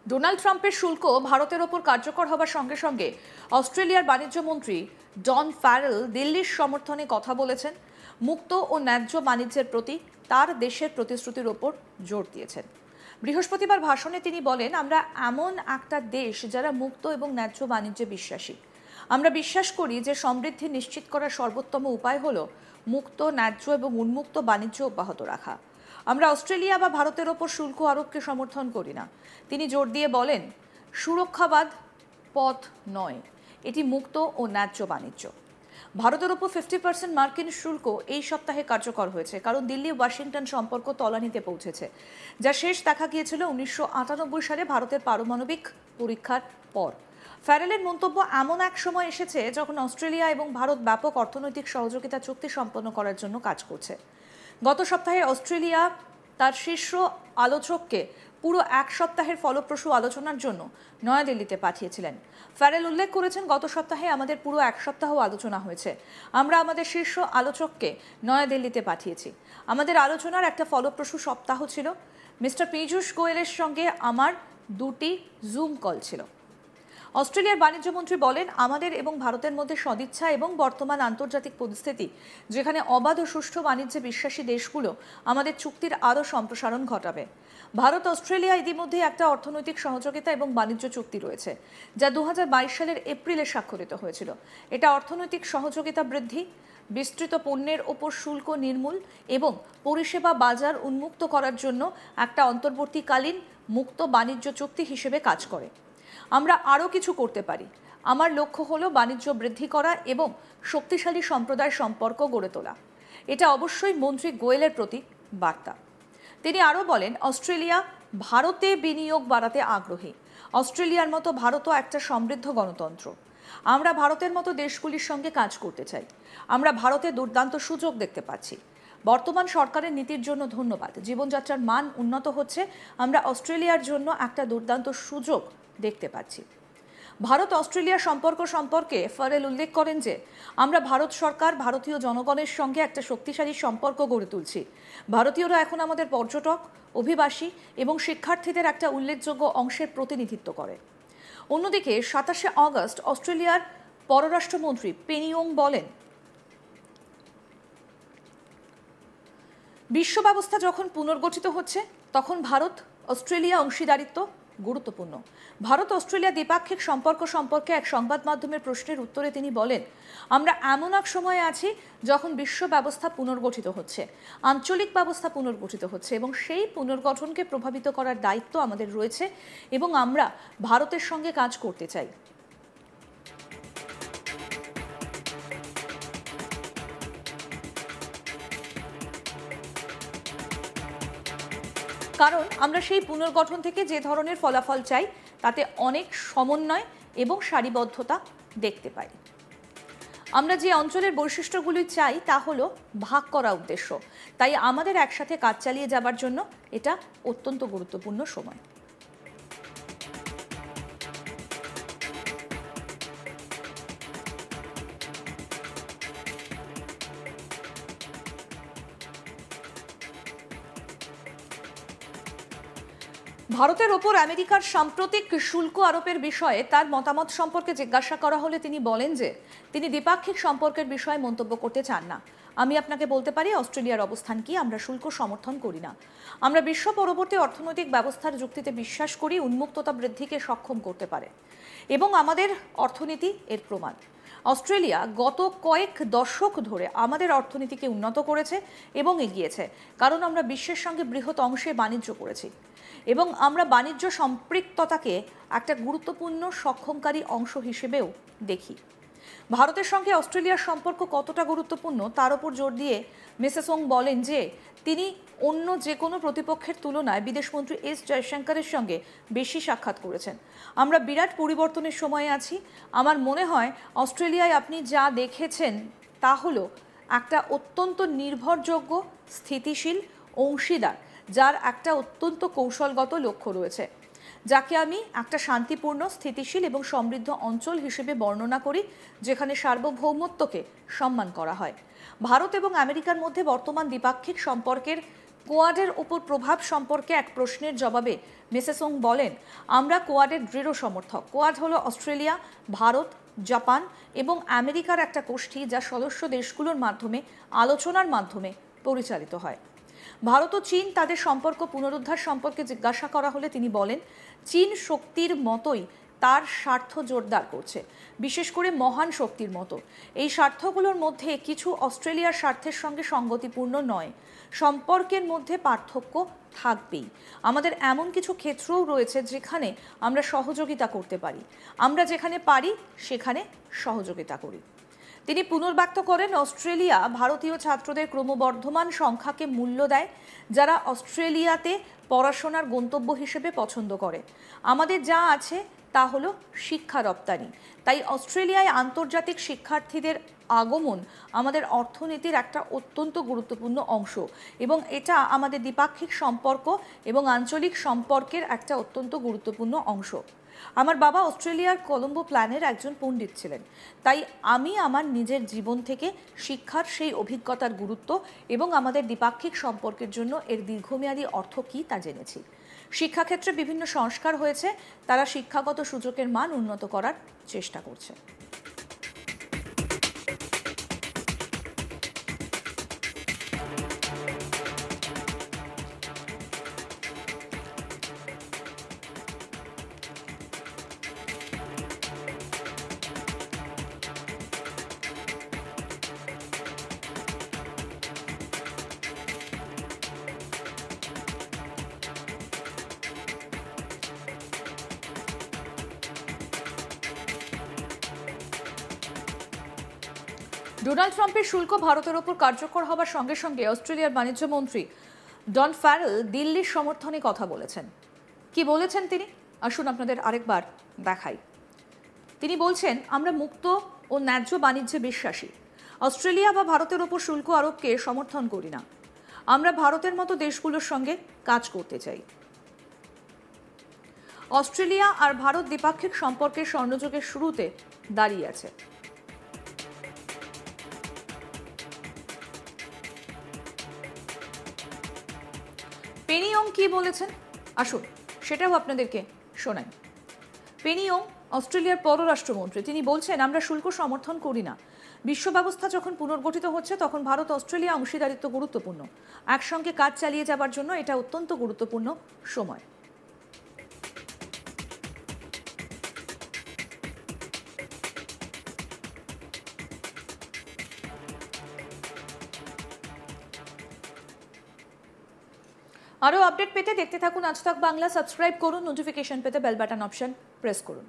Donald ট্রাম্পের শুল্ক ভারতের ওপর কার্যকর হবার সঙ্গে সঙ্গে অস্ট্রেলিয়ার বাণিজ্য মন্ত্রী জন ফ্যারেল দিল্লির সমর্থনে কথা বলেছেন। মুক্ত ও ন্যায্য বাণিজ্যের প্রতি তার দেশের প্রতিশ্রুতির ওপর জোর দিয়েছেন। বৃহস্পতিবার ভাষণে তিনি বলেন, আমরা এমন একটা দেশ যারা মুক্ত এবং ন্যায্য বাণিজ্যে বিশ্বাসী। আমরা বিশ্বাস করি যে সমৃদ্ধি নিশ্চিত করার সর্বোত্তম উপায় হলো মুক্ত, ন্যায্য এবং উন্মুক্ত বাণিজ্য অব্যাহত রাখা। আমরা অস্ট্রেলিয়া বা ভারতের ওপর শুল্ক আরোপকে সমর্থন করি না। তিনি জোর দিয়ে বলেন, সুরক্ষাবাদ পথ নয়, এটি মুক্ত ও ন্যায্য বাণিজ্য। ভারতের ওপর 50% মার্কিন শুল্ক এই সপ্তাহে কার্যকর হয়েছে, কারণ দিল্লি ওয়াশিংটন সম্পর্ক তলানিতে পৌঁছেছে, যা শেষ দেখা গিয়েছিল 1998 সালে ভারতের পারমাণবিক পরীক্ষার পর। ফ্যারেলের মন্তব্য এমন এক সময় এসেছে যখন অস্ট্রেলিয়া এবং ভারত ব্যাপক অর্থনৈতিক সহযোগিতা চুক্তি সম্পন্ন করার জন্য কাজ করছে। গত সপ্তাহে অস্ট্রেলিয়া তার শীর্ষ আলোচককে পুরো এক সপ্তাহের ফলপ্রসূ আলোচনার জন্য নয়াদিল্লিতে পাঠিয়েছিলেন। ফ্যারেল উল্লেখ করেছেন, গত সপ্তাহে আমাদের পুরো এক সপ্তাহ আলোচনা হয়েছে। আমরা আমাদের শীর্ষ আলোচককে নয়াদিল্লিতে পাঠিয়েছি। আমাদের আলোচনার একটা ফলপ্রসূ সপ্তাহ ছিল। মিস্টার পীযূষ গোয়েলের সঙ্গে আমার 2টি জুম কল ছিল। অস্ট্রেলিয়ার বাণিজ্য মন্ত্রী বলেন, আমাদের এবং ভারতের মধ্যে সদিচ্ছা এবং বর্তমান আন্তর্জাতিক পরিস্থিতি, যেখানে অবাধ ও সুষ্ঠু বাণিজ্যে বিশ্বাসী দেশগুলো আমাদের চুক্তির আরও সম্প্রসারণ ঘটাবে। ভারত অস্ট্রেলিয়া ইতিমধ্যে একটা অর্থনৈতিক সহযোগিতা এবং বাণিজ্য চুক্তি রয়েছে, যা 2022 সালের এপ্রিলে স্বাক্ষরিত হয়েছিল। এটা অর্থনৈতিক সহযোগিতা বৃদ্ধি, বিস্তৃত পণ্যের ওপর শুল্ক নির্মূল এবং পরিষেবা বাজার উন্মুক্ত করার জন্য একটা অন্তর্বর্তীকালীন মুক্ত বাণিজ্য চুক্তি হিসেবে কাজ করে। আমরা আরও কিছু করতে পারি। আমার লক্ষ্য হলো বাণিজ্য বৃদ্ধি করা এবং শক্তিশালী সম্প্রদায় সম্পর্ক গড়ে তোলা। এটা অবশ্যই মন্ত্রী গোয়েলের প্রতি বার্তা। তিনি আরও বলেন, অস্ট্রেলিয়া ভারতে বিনিয়োগ বাড়াতে আগ্রহী। অস্ট্রেলিয়ার মতো ভারতও একটা সমৃদ্ধ গণতন্ত্র। আমরা ভারতের মতো দেশগুলির সঙ্গে কাজ করতে চাই। আমরা ভারতে দুর্দান্ত সুযোগ দেখতে পাচ্ছি। বর্তমান সরকারের নীতির জন্য ধন্যবাদ। জীবনযাত্রার মান উন্নত হচ্ছে। আমরা অস্ট্রেলিয়ার জন্য একটা দুর্দান্ত সুযোগ দেখতে পাচ্ছি। ভারত অস্ট্রেলিয়া সম্পর্ক সম্পর্কে ফ্যারেল উল্লেখ করেন যে, আমরা ভারত সরকার ভারতীয় জনগণের সঙ্গে একটা শক্তিশালী সম্পর্ক গড়ে তুলছি। ভারতীয়রা এখন আমাদের পর্যটক, অভিবাসী এবং শিক্ষার্থীদের একটা উল্লেখযোগ্য অংশের প্রতিনিধিত্ব করে। অন্যদিকে 27শে অগস্ট অস্ট্রেলিয়ার পররাষ্ট্রমন্ত্রী পেনি ওং বলেন, বিশ্ব ব্যবস্থা যখন পুনর্গঠিত হচ্ছে, তখন ভারত অস্ট্রেলিয়া অংশীদারিত্ব গুরুত্বপূর্ণ। ভারত অস্ট্রেলিয়া দ্বিপাক্ষিক সম্পর্ক সম্পর্কে এক সংবাদ মাধ্যমের প্রশ্নের উত্তরে তিনি বলেন, আমরা এমন এক সময়ে আছি যখন বিশ্ব ব্যবস্থা পুনর্গঠিত হচ্ছে, আঞ্চলিক ব্যবস্থা পুনর্গঠিত হচ্ছে এবং সেই পুনর্গঠনকে প্রভাবিত করার দায়িত্ব আমাদের রয়েছে এবং আমরা ভারতের সঙ্গে কাজ করতে চাই। কারণ আমরা সেই পুনর্গঠন থেকে যে ধরনের ফলাফল চাই, তাতে অনেক সমন্বয় এবং সারিবদ্ধতা দেখতে পাই। আমরা যে অঞ্চলের বৈশিষ্ট্যগুলি চাই তা হলো ভাগ করা উদ্দেশ্য। তাই আমাদের একসাথে কাজ চালিয়ে যাবার জন্য এটা অত্যন্ত গুরুত্বপূর্ণ সময়। ভারতের ওপর আমেরিকার সাম্প্রতিক শুল্ক আরোপের বিষয়ে তার মতামত সম্পর্কে জিজ্ঞাসা করা হলে তিনি বলেন যে, তিনি দ্বিপাক্ষিক সম্পর্কের বিষয়ে মন্তব্য করতে চান না। আমি আপনাকে বলতে পারি অস্ট্রেলিয়ার অবস্থান কি। আমরা শুল্ক সমর্থন করি না। আমরা বিশ্ব পরবর্তী অর্থনৈতিক ব্যবস্থার যুক্তিতে বিশ্বাস করি, উন্মুক্ততা বৃদ্ধিকে সক্ষম করতে পারে এবং আমাদের অর্থনীতি এর প্রমাণ। অস্ট্রেলিয়া গত কয়েক দশক ধরে আমাদের অর্থনীতিকে উন্নত করেছে এবং এগিয়েছে, কারণ আমরা বিশ্বের সঙ্গে বৃহৎ অংশে বাণিজ্য করেছি এবং আমরা বাণিজ্য সম্পৃক্ততাকে একটা গুরুত্বপূর্ণ সক্ষমকারী অংশ হিসেবেও দেখি। ভারতের সঙ্গে অস্ট্রেলিয়ার সম্পর্ক কতটা গুরুত্বপূর্ণ তার উপর জোর দিয়ে মিসেস ওং বলেন যে, তিনি অন্য যে কোনো প্রতিপক্ষের তুলনায় বিদেশমন্ত্রী এস জয়শঙ্করের সঙ্গে বেশি সাক্ষাৎ করেছেন। আমরা বিরাট পরিবর্তনের সময়ে আছি। আমার মনে হয় অস্ট্রেলিয়ায় আপনি যা দেখেছেন তা হলো একটা অত্যন্ত নির্ভরযোগ্য, স্থিতিশীল অংশীদার, যার একটা অত্যন্ত কৌশলগত লক্ষ্য রয়েছে, যাকে আমি একটা শান্তিপূর্ণ, স্থিতিশীল এবং সমৃদ্ধ অঞ্চল হিসেবে বর্ণনা করি, যেখানে সার্বভৌমত্বকে সম্মান করা হয়। ভারত এবং আমেরিকার মধ্যে বর্তমান দ্বিপাক্ষিক সম্পর্কের কোয়াডের উপর প্রভাব সম্পর্কে এক প্রশ্নের জবাবে মেসেসং বলেন, আমরা কোয়াডের দৃঢ় সমর্থক। কোয়াড হলো অস্ট্রেলিয়া, ভারত, জাপান এবং আমেরিকার একটা গোষ্ঠী যা সদস্য দেশগুলোর মাধ্যমে আলোচনার মাধ্যমে পরিচালিত হয়। ভারত ও চীন তাদের সম্পর্ক পুনরুদ্ধার সম্পর্কে জিজ্ঞাসা করা হলে তিনি বলেন, চীন শক্তির মতোই তার স্বার্থ জোরদার করছে, বিশেষ করে মহান শক্তির মতো। এই স্বার্থগুলোর মধ্যে কিছু অস্ট্রেলিয়ার স্বার্থের সঙ্গে সঙ্গতিপূর্ণ নয়। সম্পর্কের মধ্যে পার্থক্য থাকবেই। আমাদের এমন কিছু ক্ষেত্রও রয়েছে যেখানে আমরা সহযোগিতা করতে পারি। আমরা যেখানে পারি সেখানে সহযোগিতা করি। তিনি পুনর্ব্যক্ত করেন, অস্ট্রেলিয়া ভারতীয় ছাত্রদের ক্রমবর্ধমান সংখ্যাকে মূল্য দেয়, যারা অস্ট্রেলিয়াতে পড়াশোনার গন্তব্য হিসেবে পছন্দ করে। আমাদের যা আছে তা হলো শিক্ষা রপ্তানি। তাই অস্ট্রেলিয়ায় আন্তর্জাতিক শিক্ষার্থীদের আগমন আমাদের অর্থনীতির একটা অত্যন্ত গুরুত্বপূর্ণ অংশ এবং এটা আমাদের দ্বিপাক্ষিক সম্পর্ক এবং আঞ্চলিক সম্পর্কের একটা অত্যন্ত গুরুত্বপূর্ণ অংশ। আমার বাবা অস্ট্রেলিয়ার কলম্বো প্ল্যানের একজন পণ্ডিত ছিলেন, তাই আমি আমার নিজের জীবন থেকে শিক্ষার সেই অভিজ্ঞতার গুরুত্ব এবং আমাদের দ্বিপাক্ষিক সম্পর্কের জন্য এর দীর্ঘমেয়াদী অর্থ কী তা জেনেছি। শিক্ষাক্ষেত্রে বিভিন্ন সংস্কার হয়েছে, তারা শিক্ষাগত সুযোগের মান উন্নত করার চেষ্টা করছে। ডোনাল্ড ট্রাম্পের শুল্ক ভারতের ওপর কার্যকর হবার সঙ্গে সঙ্গে অস্ট্রেলিয়ার বাণিজ্য মন্ত্রী ডন ফ্যারেল দিল্লির সমর্থনে কথা বলেছেন। কি বলেছেন তিনি? আসুন আপনাদের আরেকবার দেখাই। তিনি বলছেন, আমরা মুক্ত ও ন্যায্য বাণিজ্যে বিশ্বাসী। অস্ট্রেলিয়া বা ভারতের ওপর শুল্ক আরোপকে সমর্থন করি না। আমরা ভারতের মতো দেশগুলোর সঙ্গে কাজ করতে চাই। অস্ট্রেলিয়া আর ভারত দ্বিপাক্ষিক সম্পর্কের স্বর্ণযুগের শুরুতে দাঁড়িয়ে আছে। পেনি ইয়ং কি বলেছেন আসুন সেটাও আপনাদেরকে শোনাই। পেনি ইয়ং অস্ট্রেলিয়ার পররাষ্ট্রমন্ত্রী, তিনি বলছেন, আমরা শুল্ক সমর্থন করি না। বিশ্ব ব্যবস্থা যখন পুনর্গঠিত হচ্ছে তখন ভারত অস্ট্রেলিয়া অংশীদারিত্ব গুরুত্বপূর্ণ। একসঙ্গে কাজ চালিয়ে যাবার জন্য এটা অত্যন্ত গুরুত্বপূর্ণ সময়। আরও আপডেট পেতে দেখতে থাকুন আজ তাক বাংলা। সাবস্ক্রাইব করুন, নোটিফিকেশন পেতে বেল বাটন অপশন প্রেস করুন।